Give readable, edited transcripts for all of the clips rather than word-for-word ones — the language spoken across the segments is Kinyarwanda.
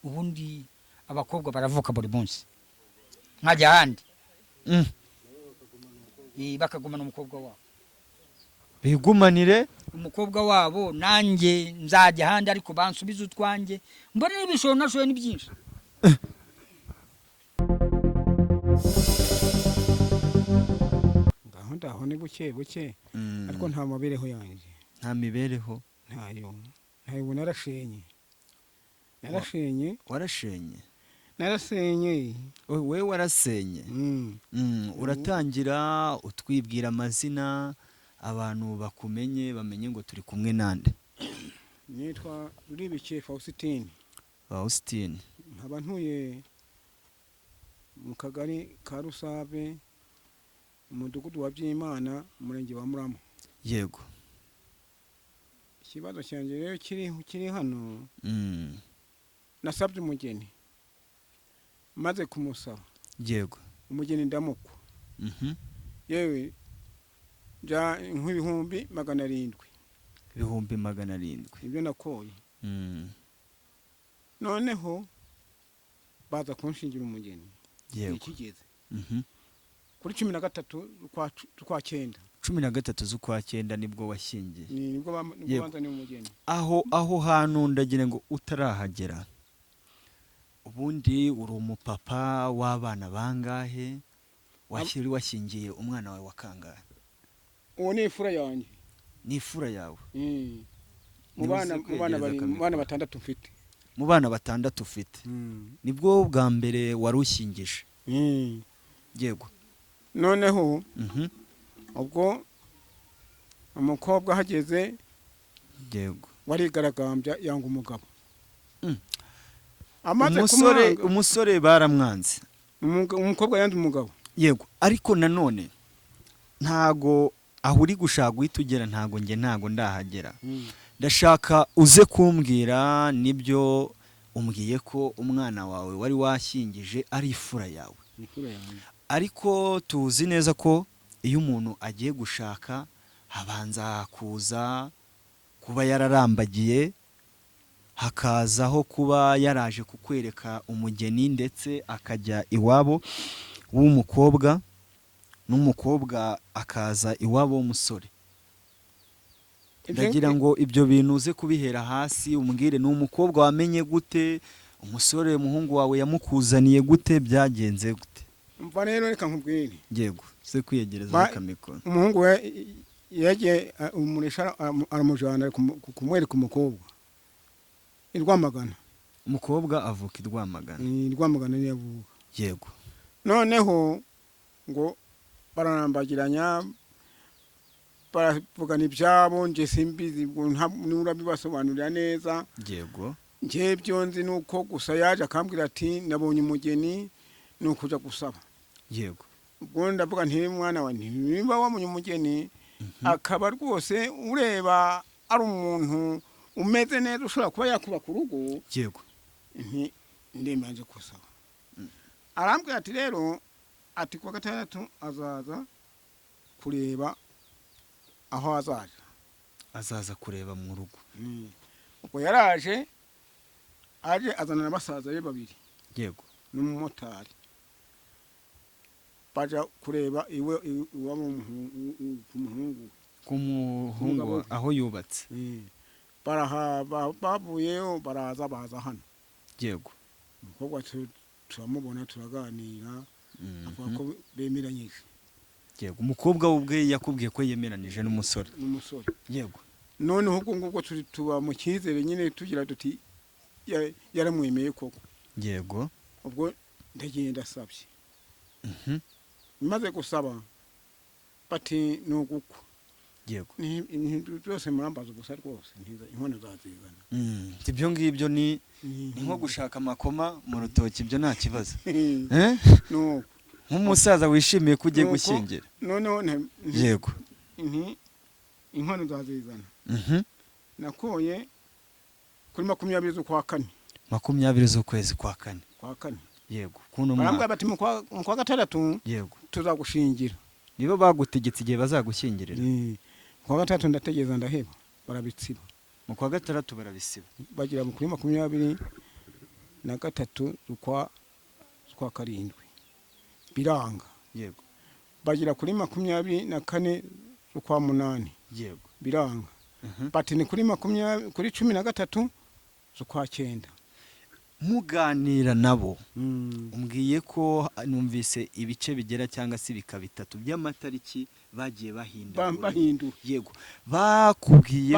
ubundi abakobwa baravuka buri munsi nkajya ahandi bakagumana umukobwa wabo bigumanire umukobwa wabo nanjye nzajya ahandi ariko bansubiza utwanjye mbona n'ibishoro nashoye ni byinshi ndaho ni buke ariko nta mabereho yanjye nta mibereho ntayo narashenye warashenye we warasenye uratangira utwibwira amazina abantu bakumenye bamenye ngo turi kumwe nande nitwa Ruribike Faustin nkaba ntuye mu kagari ka Rusabe umudugudu wa Byimana umurenge wa Murama yego ikibazo cyanjye rero kiri hano nasabye umugeni maze kumusaba yego umugeni ndamukwa yewe ja nk'ibihumbi 700 ibyo nakoye noneho baza kunshingira umugeni ikigeze kuri 13 kwa 9 z'ukwa 9 nibwo washingiye nibwo banza ni umugeni aho hantu ndagira ngo utarahagera ubundi uri umupapa w'abana bangahe washingiye umwana wawe wakangahe uwo ni ifura yanjye ni ifura yawe mu bana 6 mfite mu bana 6 ufite nibwo bwa mbere warushyingije yego noneho ubwo umukobwa hageze yego warigaragambya yanga umugabo umusore baramwanze umukobwa yanze umugabo yego ariko nanone ntago aho uri gushaka guhita ugera ntago ndahagera ndashaka uze kumbwira nibyo umbwiye ko umwana wawe wari washyingije ari ifura yawe ariko tuzi neza ko iyo umuntu agiye gushaka habanza kuza kuba yararambagiye hakazaho kuba yaraje kukwereka umugeni ndetse akajya iwabo w'umukobwa n'umukobwa akaza iwabo w'umusore ndagira ngo ibyo bintu uze kubihera hasi umbwire ni umukobwa wamenye gute umusore umuhungu wawe yamukuzaniye gute byagenze gute mva rero reka nkubwire yego se kwiyegereza akamikoro umuhungu we yagiye umuresha aramujana kumwereka umukobwa irwamagana umukobwa avuka irwamagana ni yavuka yego noneho ngo barambagiranya baravugana ibyabo nje simbizi nurabibasobanurira neza yego nje byonzi nuko gusa yaje akambwira ati nabonye umugeni nukuja gusaba yego ubwo ndavuga nti mwana wa niba wabonye umugeni akaba rwose ureba ari umuntu umeze neza ushobora kuba yakuba ku rugo yego nti ndemanje kusaba arambwira ati rero ati kwa 6 azaza kureba aho azaza kureba mu rugo ubwo yaraje aje azana n'abasaza be 2 yego n'umumotari baja kureba iwabo kumuhungu aho yubatse bavuyeyo baza hano yego umukobwa turamubona turaganira avuga ko bemeranyije yego umukobwa ubwe yakubwiye ko yemeranije n'umusore yego noneho ubwo tuba mu cyizere nyine tugira duti yaramwemeye koko yego ubwo ndagenda asabye maze gusaba bati nugukwa yego byose murambaza gusa rwose inkono zazizana ibyo ngibyo ni nko gushaka amakoma mu rutoki ibyo nta kibazo nk'umusaza wishimiye ko ugiye gushyingira noneho yego inkono zazizana nakoye kuri 20 z'ukwa 4 20 z'ukwezi kwa 4 yego kuno mwaka bati mu kwa 6 yego tuzagushingira nibo bagutegetse igihe bazagushyingirira kwa 3 ndategeza ndaheba barabitsiba mu kwa 6 barabisiba bagira kuri 20 na gatatu z'ukwa karindwi biranga. yego Bagira kuri 24 z'ukwa munani yego biranga. Bati ni kuri 13 z'ukwa cyenda. muganira nabo umbwiye ko numvise ibice bigera cyangwa se bika bitatu by'amatariki bagiye bahindura. Yego bakubwiye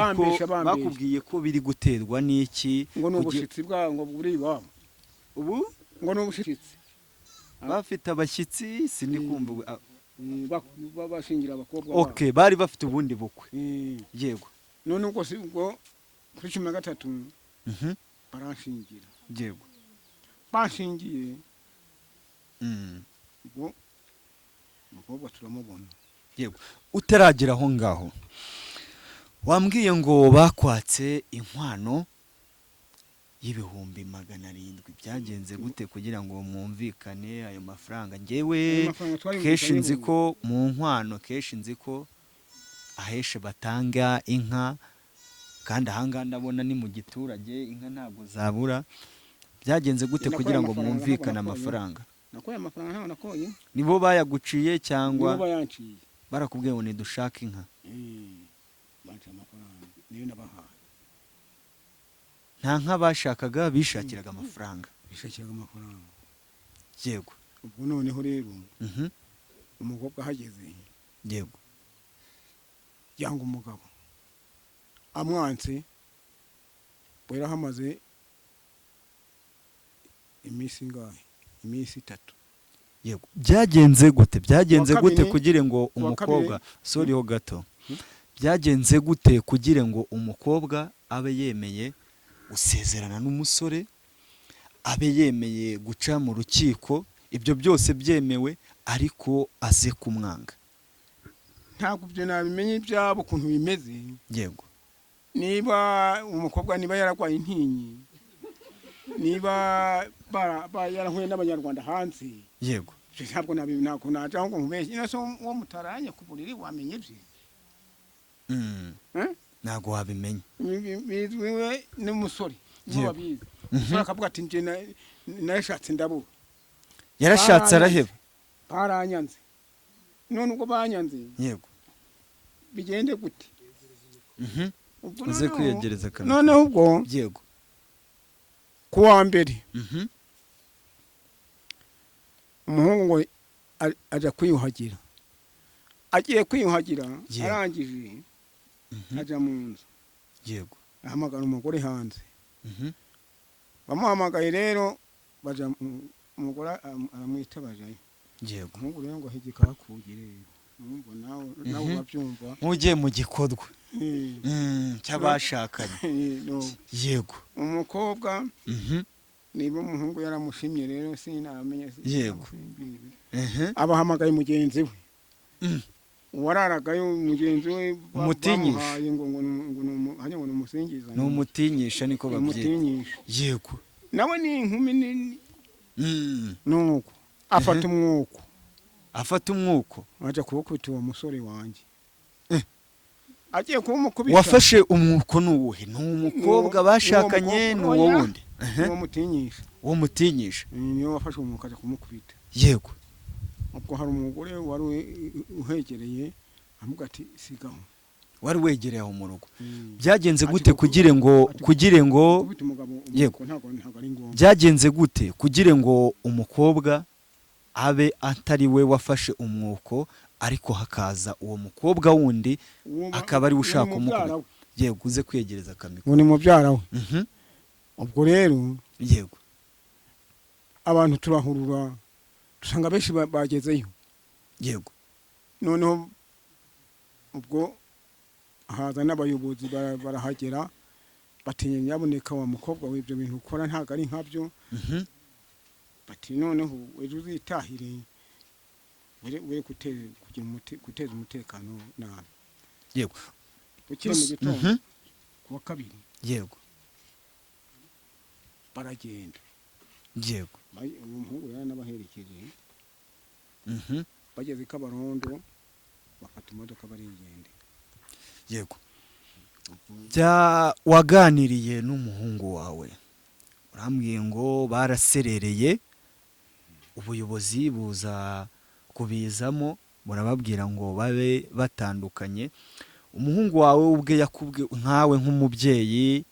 ko biri guterwa n'iki ngo n'ubushitsi bwango buri babo ubu ngo n'ubushitsi bafite abashyitsi sinikumva bashingira abakobwa. Okay, bari bafite ubundi bukwe. Yego none ubwo si ubwo kuri 13 baranshingira. Yego bashingiye ubwo umukobwa turamubona. Yego utaragera aho ngaho wambwiye ngo bakwatse inkwano y'ibihumbi 700. Byagenze gute kugira ngo mwumvikane ayo mafaranga? Ngewe keshi nzi ko mu nkwano keshi nzi ko aheshe batanga inka, kandi ahanga ndabona ni mu giturage inka ntabwo zabura. Byagenze gute kugira ngo mwumvikane amafaranga? Nakoye amafaranga ntaho nakoye. Nibo bayaguciye cyangwa nibo bayanciye? Barakubwiye ngo nidushaka inka. Banca amafaranga niyo nabahaye. Nta nka bashakaga, bishakiraga amafaranga. Bishakiraga amafaranga. Yego ubwo noneho rero umukobwa hageze. Yego yanga umugabo amwanse bwera hamaze iminsi ngahe, iminsi 3. Yego byagenze gute? Byagenze gute kugira ngo umukobwa sorry ho gato byagenze gute kugira ngo umukobwa abe yemeye usezerana n'umusore, abe yemeye guca mu rukiko, ibyo byose byemewe ariko aze kumwanga? Ntabwo byo nabimenye ibyabo kuntu bimeze. Yego niba umukobwa niba yaragwaye intinyi, niba yarahuye n'abanyarwanda hanze. Yego ntabwo nabinako naje ngo nkubeshye naso wo mutaranye ku buriri wamenye bye. Ntago wabimenye. Bizwiwe n'umusore n'uwabizi. Akavuga ati nje nashatse ndabura. Yarashatse araheba. Baranyanze. None ubwo banyanze. Yego bigende gute? uze kwiyegereza kana. None ubwo yego kuwa mbere umuhungu ngo aja kwiyuhagira. Agiye kwiyuhagira arangije aja mu nzu. Yego ahamagara umugore hanze. Bamuhamagaye rero baja umugore aramwita bajayo. Yego umuhungu rero ngo higika hakugire. Ngo nawe babyumva mujye mu gikodwa cyabashakanye. Yego umukobwa niba umuhungu yaramushimye rero sinamenye. Yego abahamagaye mugenzi we. Wararagayo mugenzi we umutinyisha ngo numusingiza. No mutinyisha niko babyita. Yego nawe ni inkumi nuko afata umwuko. Afata umwuko aje kubukubita uwo musore wanjye. Agiye kumukubita. Wafashe umwuko nuwuhe? N'umukobwa bashakanye n'uwo wundi. Uwo mutinyisha. Uwo mutinyisha niyo wafashe umwuko aje kumukubita. Yego ubwo hari umugore wari uhegereye amuga ati sigaho. Wari wegereye aho mu rugo. Byagenze gute kugira ngo yego byagenze gute kugira ngo umukobwa abe atari we wafashe umwuko ariko hakaza uwo mukobwa wundi akaba ari ushaka umukobwa? Yego uze kwiyegereza kamiko. Ni mubyara we. Ubwo rero yego abantu turahurura dusanga benshi bagezeyo. Yego noneho ubwo haza n'abayobozi barahagera batinya nyaboneka wa mukobwa w'ibyo bintu ukora ntago ari nkabyo. Bati noneho ejo uzitahire we guteza umutekano nabi. Yego ukiri mu gitondo kuwa kabiri. Yego baragenda. Yego umuhungu yaranabaherekeje. Bageze Kabarondo bafata imodoka barigende. Yego waganiriye n'umuhungu wawe urambwiye ngo baraserereye, ubuyobozi buza kubizamo burababwira ngo babe batandukanye. Umuhungu wawe ubwe yakubwe nkawe nk'umubyeyi,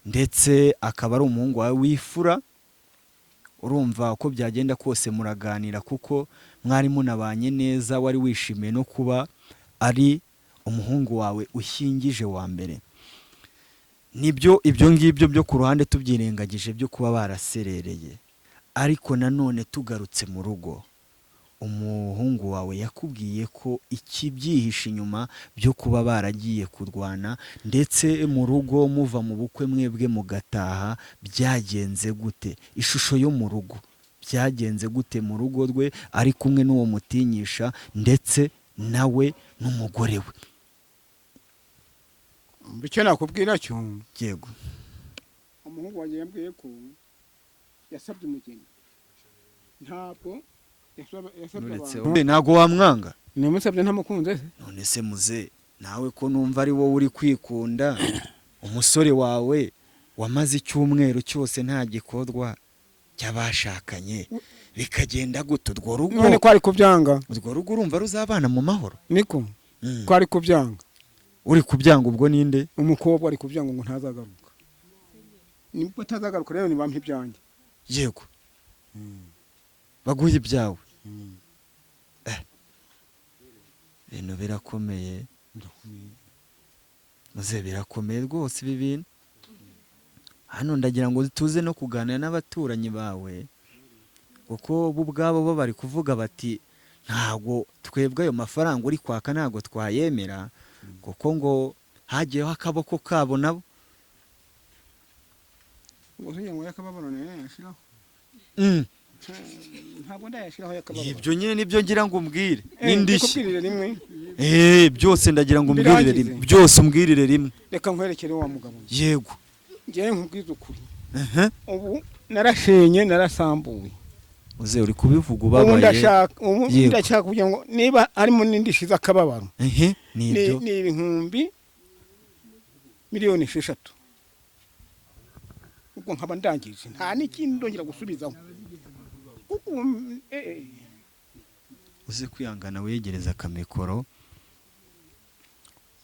ndetse akaba ari umuhungu wawe wifura. Urumva uko byagenda kose muraganira kuko mwari munabanye neza, wari wishimiye no kuba ari umuhungu wawe ushyingije wa mbere. Nibyo ibyo ngibyo byo ku ruhande tubyirengagije byo kuba baraserereye, ariko nanone tugarutse mu rugo, umuhungu wawe yakubwiye ko ikibyihishe inyuma byo kuba baragiye kurwana, ndetse mu rugo muva mu bukwe mwebwe mugataha, byagenze gute? Ishusho yo mu rugo byagenze gute mu rugo rwe ari kumwe n'uwo mutinyisha ndetse nawe n'umugore we? icyo nakubwira cyo, Yego. umuhungu wanjye yambwiye ko yasabye umugeni, ntabwo yasabye abantu. Ntago wamwanga? Namusabye ntamukunze se. None se muze, nawe ko numva ari wowe uri kwikunda, umusore wawe wamaze icyumweru cyose nta gikorwa cy'abashakanye, bikagenda gute urwo rugo? None ko ari kubyanga, urwo rugo urumva ruzabana mu mahoro? niko ko ari kubyanga. Uri kubyanga ubwo ninde? Umukobwa ari kubyanga ngo ntazagaruka. Nibwo atazagaruka rero nibampa ibyanjye. Yego. Baguye ibyawe. Ibintu birakomeye. Muze birakomeye rwose ibi bintu. Hano ndagira ngo tuze no kuganira n'abaturanyi bawe, kuko bo ubwabo bo bari kuvuga bati ntago twebwe ayo mafaranga uri kwaka ntago twayemera, kuko ngo hagiyeho akaboko kabo nabo. Ubuye ngo yakababaro yashiraho. Ntabwo ndayashiraho yakababaro. Ibyo nyine nibyo ngira ngo umbwire. N'indishyi. Byose ndagira ngo umbwirire rimwe. Byose umbwirire rimwe. Reka nkwerekere wa mugabo. Yego. Ngiye nkubwiza ukuri. Ubu narashenye narasambuye. Uze uri kubivuga ubabaye. Ubu ndashaka kugira ngo niba harimo n'indishyi z'akababaro. Nibyo. Ni ibihumbi miliyoni 6. Ubwo nkaba ndangije nta n'ikindi ndongera gusubizaho. Uze kwihangana wegereza akamikoro,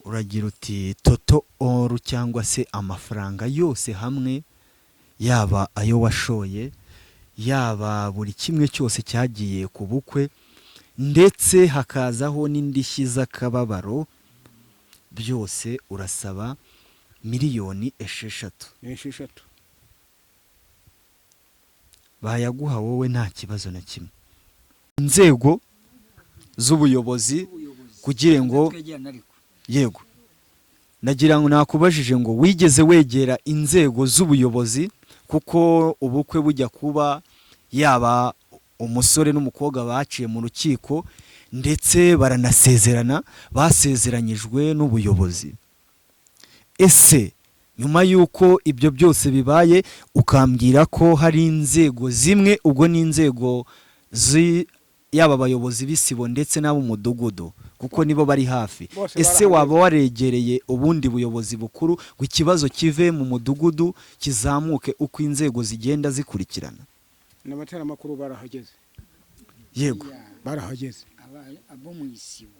uragira uti toto oru cyangwa se amafaranga yose hamwe, yaba ayo washoye, yaba buri kimwe cyose cyagiye ku bukwe, ndetse hakazaho n'indishyi z'akababaro, byose urasaba miliyoni 6. 6. Bayaguha wowe nta kibazo na kimwe. Inzego z'ubuyobozi kugira ngo yego, nagira ngo nakubajije ngo wigeze wegera inzego z'ubuyobozi, kuko ubukwe bujya kuba yaba umusore n'umukobwa baciye mu rukiko ndetse baranasezerana, basezeranyijwe n'ubuyobozi. Ese nyuma yuko ibyo byose bibaye ukambwira ko hari inzego zimwe, ubwo ni inzego yaba abayobozi b'isibo ndetse n'ab'umudugudu, kuko nibo bari hafi. Ese waba waregereye ubundi buyobozi bukuru ngo ikibazo kive mu mudugudu kizamuke uko inzego zigenda zikurikirana? N'abatera makuru barahageze. Yego, barahageze. Abo mu isibo.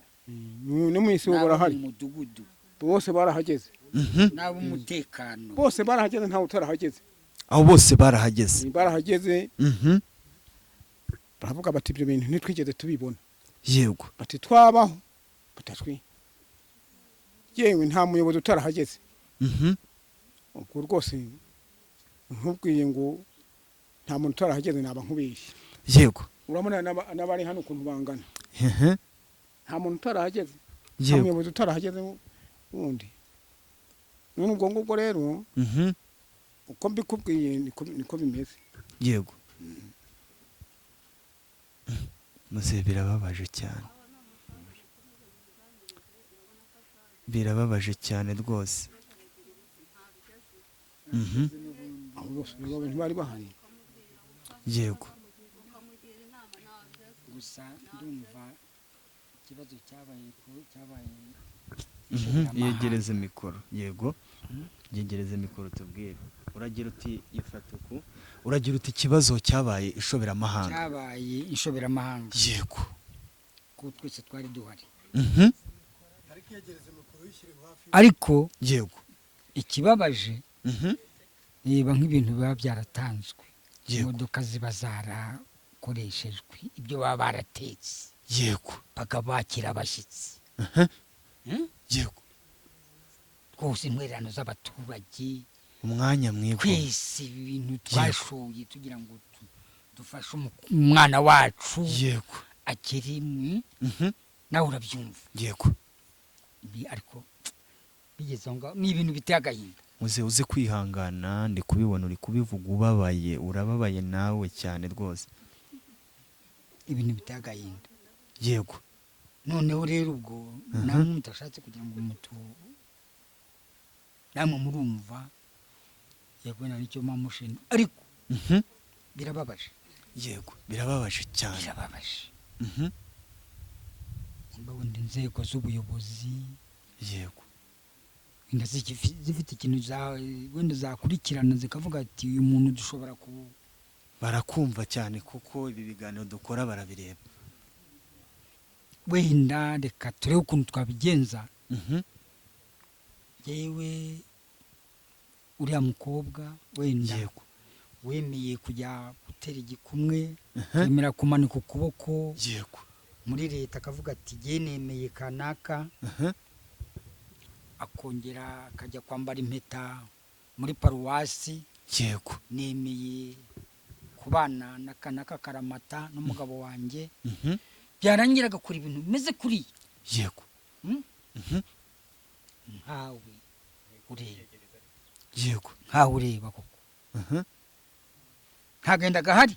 No mu isibo barahari. Umudugudu. Bose barahageze. Nabo umutekano. Bose barahageze, nta utarahageze. Abo bose barahageze. Barahageze. Baravuga bati ibyo bintu ntitwigeze tubibona. Yego. Bati twabaho batashwi. Yewe nta muyobozi utarahageze. Ubwo rwose nkubwiye ngo nta muntu utarahageze naba nkubeshye. Yego. Uramuna n'abari hano ukuntu bangana. Nta muntu utarahageze. Nta muyobozi utarahageze wundi. None ubwo ngubwo rero uko mbikubwiye niko bimeze. Yego. Muze birababaje cyane. Birababaje cyane rwose. Abo bose bari bahari. Yego. Gusa ndumva ikibazo cyabaye yegereze mikoro yego yegereze mikoro tubwire uragira uti ifatuku uragira uti ikibazo cyabaye ishoberamahanga yego ko twese twari duhari ariko yego ikibabaje niba nk'ibintu biba byaratanzwe imodoka ziba zarakoreshejwe ibyo baba baratetse yego bakabakira abashyitsi yego rwose intwererano z'abaturage umwanya mwego twese ibintu twashoye tugira ngo dufashe umwana wacu yego akiri nawe urabyumva yego ariko bigeze aho ngaho ni ibintu biteye agahinda uze kwihangana ndi kubibona uri kubivuga urababaye nawe cyane rwose ibintu biteye agahinda yego noneho rero ubwo namwe mutashatse kugira ngo namwe murumva yego nicyo mamushini ariko birababaje yego birababaje cyane birababaje nimba wenda inzego z'ubuyobozi yego wenda zifite ikintu wenda zakurikirana zikavuga ati uyu muntu dushobora barakumva cyane kuko ibi biganiro dukora barabireba wenda reka turebe ukuntu twabigenza yewe uriya mukobwa wenda yego wemeye kujya gutera igikumwe yemera kumanika ukuboko yego muri leta akavuga ati jye nemeye kanaka akongera akajya kwambara impeta muri paruwasi yego nemeye kubana na kanaka Karamata n'umugabo wanjye byarangira agakora ibintu bimeze kuri yego nkawe ureba yego nkawe ureba koko ntagenda gahari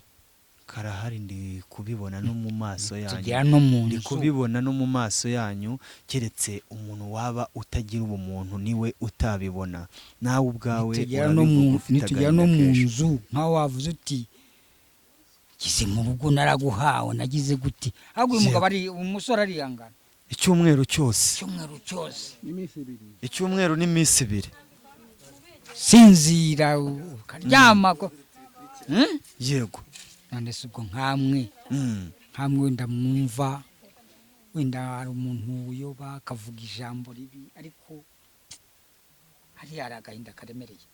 karahari ndi kubibona no mu maso yanyu tugera no mu ndi kubibona no mu maso yanyu keretse umuntu waba utagira ubumuntu niwe utabibona nawe ubwawe nitugera no mu nzu nkaho wavuze uti gize mu rugo naraguhawe nagize guti ahubwo uyu mugabo ari umusore ariyangana icyumweru cyose icyumweru n'iminsi ibiri sinzira ukaryama yego none se ubwo nkamwe wenda mwumva wenda hari umuntu uyoba akavuga ijambo ribi ariko hariya hari agahinda karemereye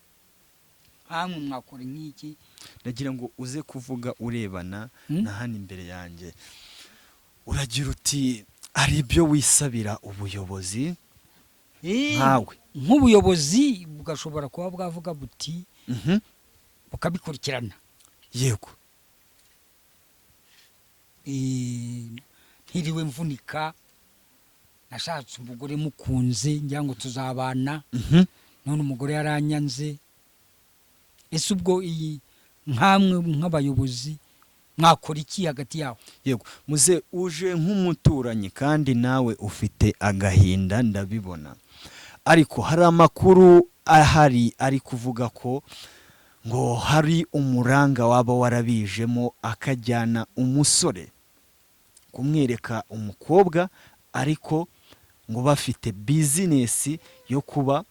nkamwe mwakora nk'iki ndagira ngo uze kuvuga urebana na hano imbere yanjye uragira uti hari ibyo wisabira ubuyobozi nkawe nk'ubuyobozi bugashobora kuba bwavuga buti bukabikurikirana yego ntiriwe mvunika nashatse umugore mukunze ngira ngo tuzabana none umugore yaranyanze ese ubwo iyi nkamwe nk'abayobozi mwakora iki hagati yawo yego muze uje nk'umuturanyi kandi nawe ufite agahinda ndabibona ariko hari amakuru ahari ari kuvuga ko ngo hari umuranga waba warabijemo akajyana umusore kumwereka umukobwa ariko ngo bafite bizinesi yo kuba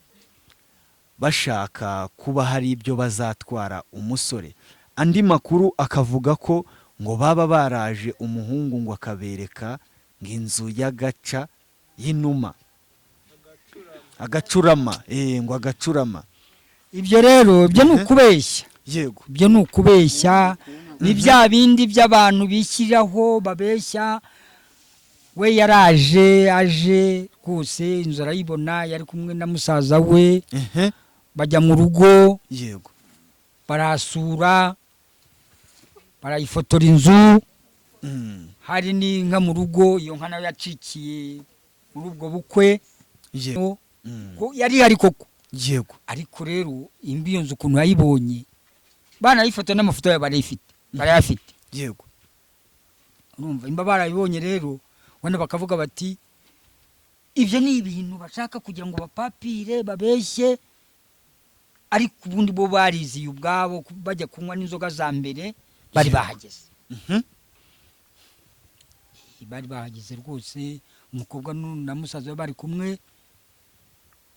bashaka kuba hari ibyo bazatwara umusore andi makuru akavuga ko ngo baba baraje umuhungu ngo akabereka ngo inzu y'agaca y'inuma agacurama ngo agacurama ibyo rero byo ni ukubeshya yego byo ni ukubeshya ni bya bindi by'abantu bishyiraho babeshya we yaraje aje rwose inzu arayibona yari kumwe na musaza we bajya mu rugo yego barasura barayifotora inzu hari n'inka mu rugo iyo nka nayo yacikiye muri ubwo bukwe yari hari koko yego ariko rero imbi iyo nzu ukuntu yayibonye banayifotora n'amafoto yayo barayafite yego urumva imba barayibonye rero wenda bakavuga bati ibyo ni ibintu bashaka kugira ngo bapapire babeshye ariko ubundi bo bariziye ubwabo bajya kunywa n'inzoga za mbere bari bahageze bari bahageze rwose umukobwa na musaza we bari kumwe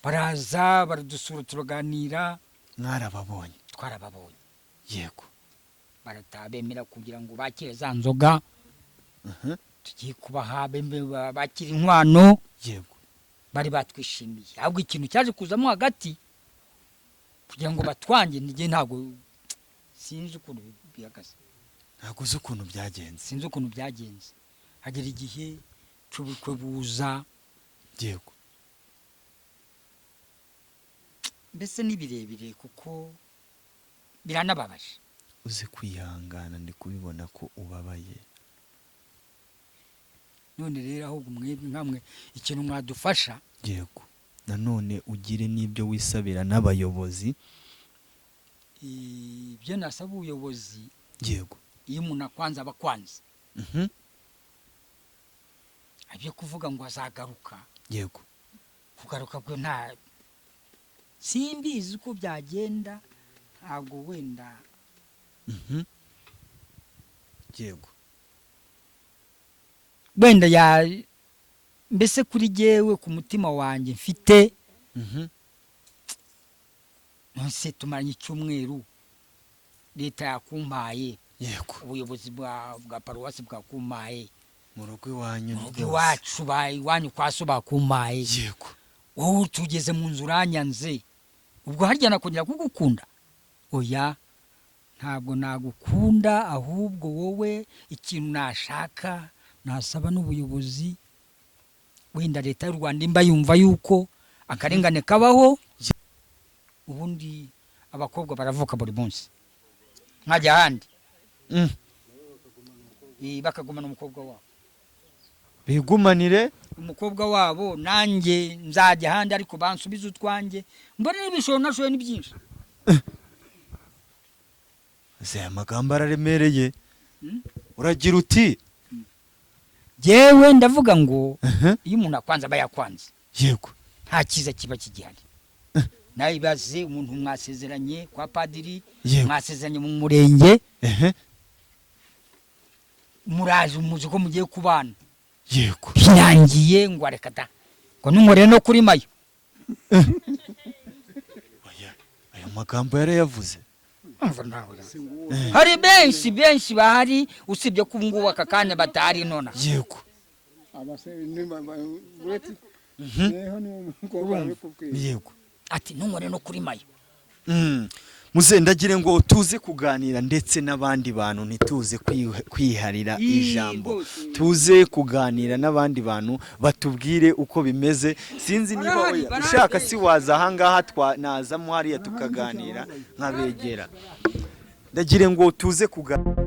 baraza baradusura turaganira, mwarababonye? twarababonye. Yego. Barataha bemera kugira ngo bakire za nzoga, Mhm. tugiye kubaha bakira inkwano, Yego. bari batwishimiye. Ahubwo ikintu cyaje kuzamo hagati kugira ngo batwange, nige ntabwo sinzi ukuntu bihagaze, Ntabwo uzi ukuntu byagenze. sinzi ukuntu byagenze. Hagera igihe cy'ubukwe buza, Yego. mbese ni birebire kuko biranababaje. Uzi kwihangana, ndi kubibona ko ubabaye. None rero ahubwo mwebwe nkamwe ikintu mwadufasha, Yego. Nanone ugire n'ibyo wisabira n'abayobozi. ibyo nasaba ubuyobozi, Yego. iyo umuntu akwanze aba akwanze, Mhm. ibyo kuvuga ngo azagaruka, Yego. kugaruka kwe nta simbizi uko byagenda, ntabwo wenda Mhm. Yego. wenda mbese kuri jyewe ku mutima wanjye mfite, Mhm. nonse tumaranye icyumweru leta yakumpaye, Yego. ubuyobozi bwa paruwasi bwakumpaye, Mu rugo iwanyu mu rugo rwose. iwacu iwanyu kwa so bakumpaye, Yego. wowe tugeze mu nzu uranyanze, ubwo harya nakongera kugukunda? Oya, ntabwo nagukunda, ahubwo wowe ikintu nashaka nasaba n'ubuyobozi, wenda leta y'u Rwanda imba yumva yuko akarengane kabaho, ubundi abakobwa baravuka buri munsi nkajya ahandi, Mm. bakagumana umukobwa wabo, Bigumanire. umukobwa wabo, nanjye nzajya ahandi ariko bansubize utwanjye, mbona n'ibishoro nashoye ni byinshi. Aya magambo araremereye. Mm. Uragira uti? Jewe ndavuga ngo Mhm. iyo umuntu akwanze aba yakwanze, Yego. nta cyiza kiba kigihari. Nayibaze umuntu mwasezeranye kwa padiri, Yego. mwasezeranye mu murenge, Ehe. muraje muzi ko mugiye kubana, Yego. birangiye ngo areka da ngo nunkoreye no kuri mayo. Aya magambo yarayavuze. Hari benshi bahari, usibye ko ngubu aka kanya batari nona. Yego. Yego. Ati nunkoreye no kuri mayo. Muze ndagire ngo tuze kuganira ndetse n'abandi bantu, ntituze kwiharira ijambo, tuze kuganira n'abandi bantu batubwire uko bimeze. Sinzi niba oya ushaka si waza ahangaha nazamo hariya tukaganira nkabegera. Ndagire ngo tuze kuganira.